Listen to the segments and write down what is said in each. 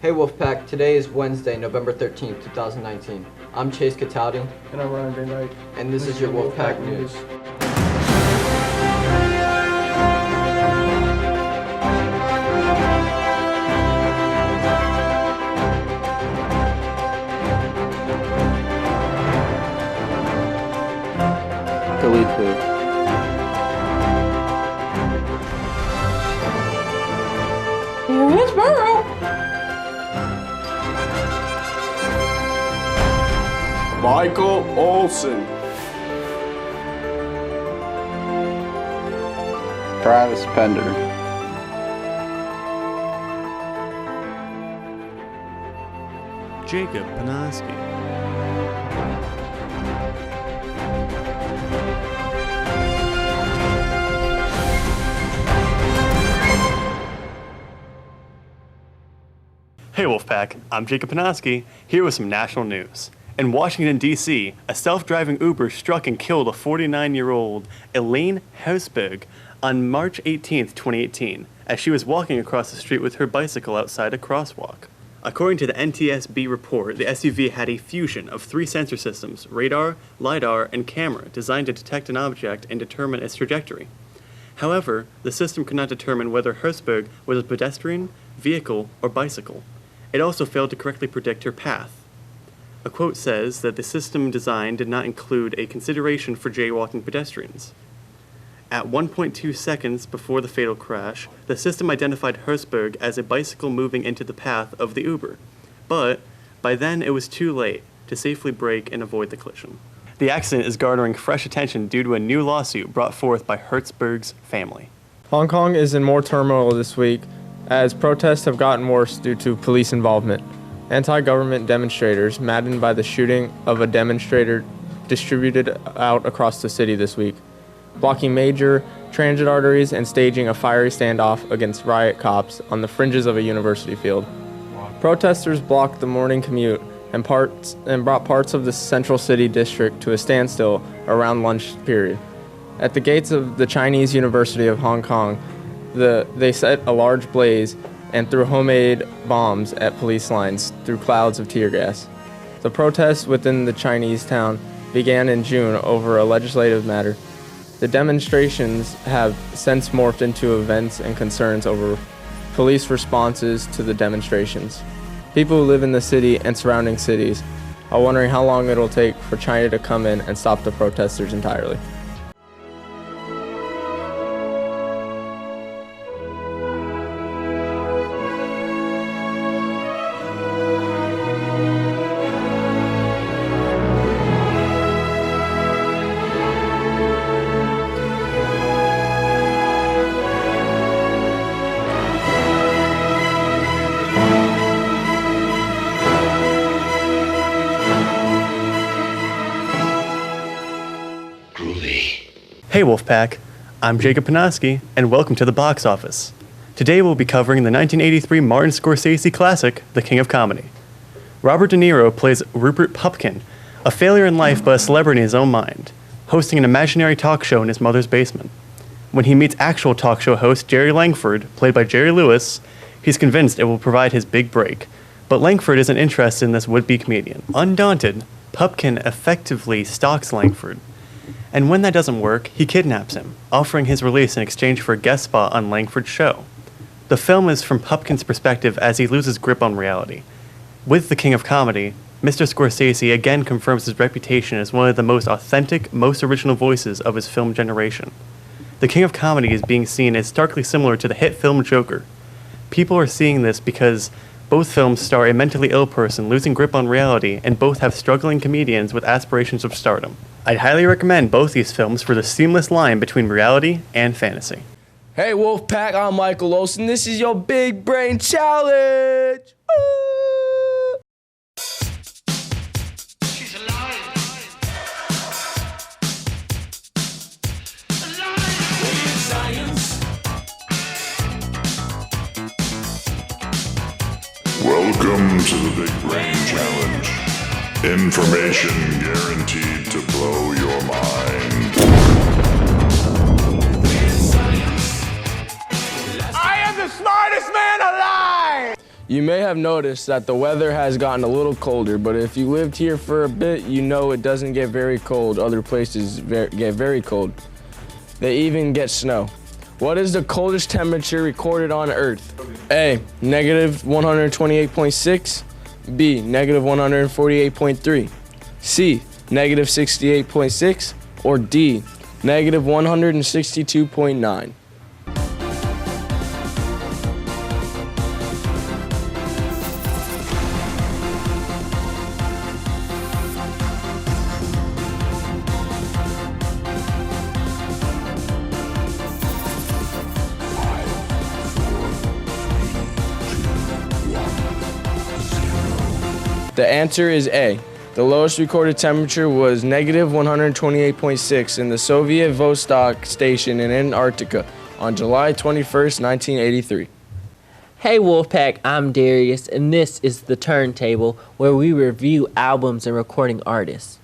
Hey Wolfpack, today is Wednesday, November 13th, 2019. I'm Chase Cataldi. And I'm Ryan Van Dyke. And this is your Wolfpack News. Delete who? It's Burrow! Michael Olsen. Travis Pender. Jacob Panaski. Hey Wolfpack, I'm Jacob Panaski, here with some national news. In Washington, D.C., a self-driving Uber struck and killed a 49-year-old Elaine Hausberg on March 18, 2018, as she was walking across the street with her bicycle outside a crosswalk. According to the NTSB report, the SUV had a fusion of 3 sensor systems, radar, LiDAR, and camera, designed to detect an object and determine its trajectory. However, the system could not determine whether Hausberg was a pedestrian, vehicle, or bicycle. It also failed to correctly predict her path. A quote says that the system design did not include a consideration for jaywalking pedestrians. At 1.2 seconds before the fatal crash, the system identified Hausberg as a bicycle moving into the path of the Uber, but by then it was too late to safely brake and avoid the collision. The accident is garnering fresh attention due to a new lawsuit brought forth by Hausberg's family. Hong Kong is in more turmoil this week as protests have gotten worse due to police involvement. Anti-government demonstrators, maddened by the shooting of a demonstrator, distributed out across the city this week, blocking major transit arteries and staging a fiery standoff against riot cops on the fringes of a university field. Protesters blocked the morning commute and brought parts of the central city district to a standstill around lunch period. At the gates of the Chinese University of Hong Kong, they set a large blaze and threw homemade bombs at police lines through clouds of tear gas. The protests within the Chinese town began in June over a legislative matter. The demonstrations have since morphed into events and concerns over police responses to the demonstrations. People who live in the city and surrounding cities are wondering how long it'll take for China to come in and stop the protesters entirely. Hey Wolfpack, I'm Jacob Panaski, and welcome to the box office. Today we'll be covering the 1983 Martin Scorsese classic, The King of Comedy. Robert De Niro plays Rupert Pupkin, a failure in life but a celebrity in his own mind, hosting an imaginary talk show in his mother's basement. When he meets actual talk show host Jerry Langford, played by Jerry Lewis, he's convinced it will provide his big break, but Langford isn't interested in this would-be comedian. Undaunted, Pupkin effectively stalks Langford. And when that doesn't work, he kidnaps him, offering his release in exchange for a guest spot on Langford's show. The film is from Pupkin's perspective as he loses grip on reality. With The King of Comedy, Mr. Scorsese again confirms his reputation as one of the most authentic, most original voices of his film generation. The King of Comedy is being seen as starkly similar to the hit film Joker. People are seeing this because both films star a mentally ill person losing grip on reality, and both have struggling comedians with aspirations of stardom. I'd highly recommend both these films for the seamless line between reality and fantasy. Hey Wolfpack, I'm Michael Olsen. This is your Big Brain Challenge. Ooh. She's alive. Science. Welcome to the Big Brain Challenge. Information guaranteed to blow your mind. I am the smartest man alive! You may have noticed that the weather has gotten a little colder, but if you lived here for a bit, you know it doesn't get very cold. Other places get very cold. They even get snow. What is the coldest temperature recorded on Earth? A, negative 128.6. B, negative 148.3. C, negative 68.6. Or D, negative 162.9. The answer is A. The lowest recorded temperature was negative 128.6 in the Soviet Vostok station in Antarctica on July 21st, 1983. Hey Wolfpack, I'm Darius, and this is the Turntable, where we review albums and recording artists.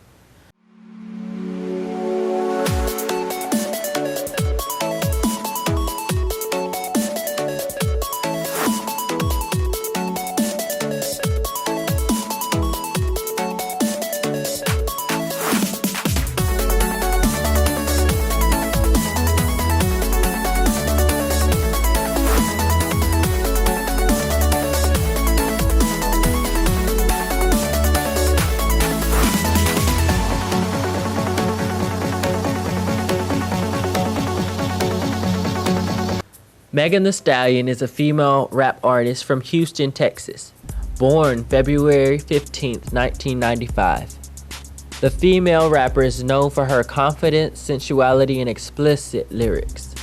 Meghan The Stallion is a female rap artist from Houston, Texas, born February 15, 1995. The female rapper is known for her confidence, sensuality, and explicit lyrics.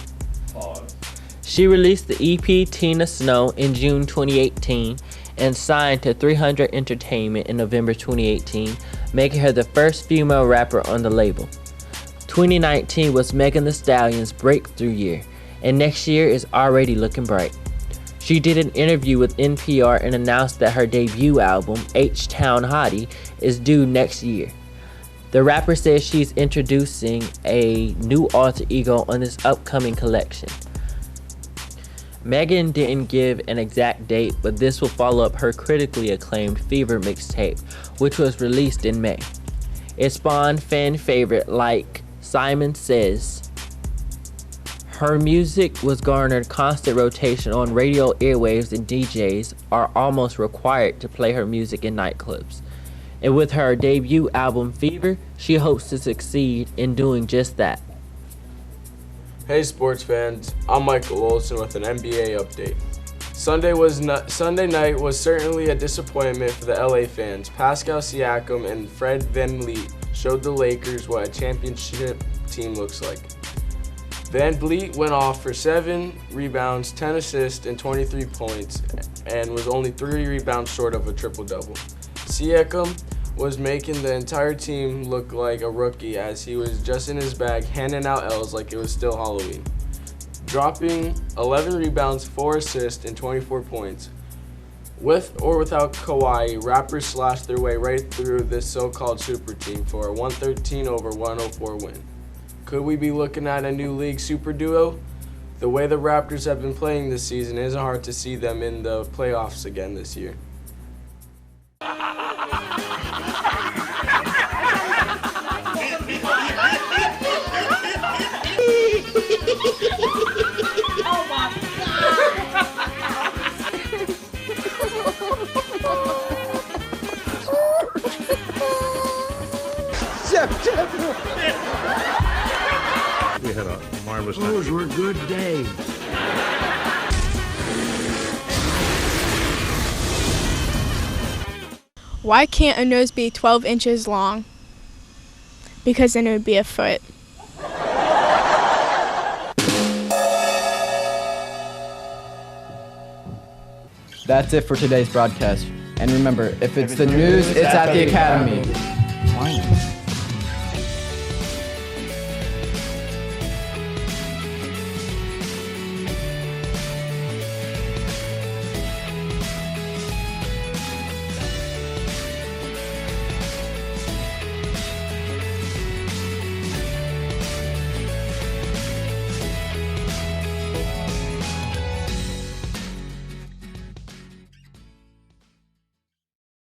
She released the EP Tina Snow in June 2018 and signed to 300 Entertainment in November 2018, making her the first female rapper on the label. 2019 was Meghan The Stallion's breakthrough year, and next year is already looking bright. She did an interview with NPR and announced that her debut album, H-Town Hottie, is due next year. The rapper says she's introducing a new alter ego on this upcoming collection. Meghan didn't give an exact date, but this will follow up her critically acclaimed Fever mixtape, which was released in May. It spawned fan favorite like Simon Says. Her music was garnered constant rotation on radio airwaves, and DJs are almost required to play her music in nightclubs. And with her debut album Fever, she hopes to succeed in doing just that. Hey sports fans, I'm Michael Olson with an NBA update. Sunday night was certainly a disappointment for the LA fans. Pascal Siakam and Fred VanVleet showed the Lakers what a championship team looks like. VanVleet went off for 7 rebounds, 10 assists, and 23 points, and was only 3 rebounds short of a triple-double. Siakam was making the entire team look like a rookie as he was just in his bag handing out L's like it was still Halloween. Dropping 11 rebounds, 4 assists, and 24 points. With or without Kawhi, Raptors slashed their way right through this so-called super team for a 113-104 win. Could we be looking at a new league super duo? The way the Raptors have been playing this season, it isn't hard to see them in the playoffs again this year. We had a marvelous night. Those were good days. Why can't a nose be 12 inches long? Because then it would be a foot. That's it for today's broadcast. And remember, if it's the news, it's at the Academy.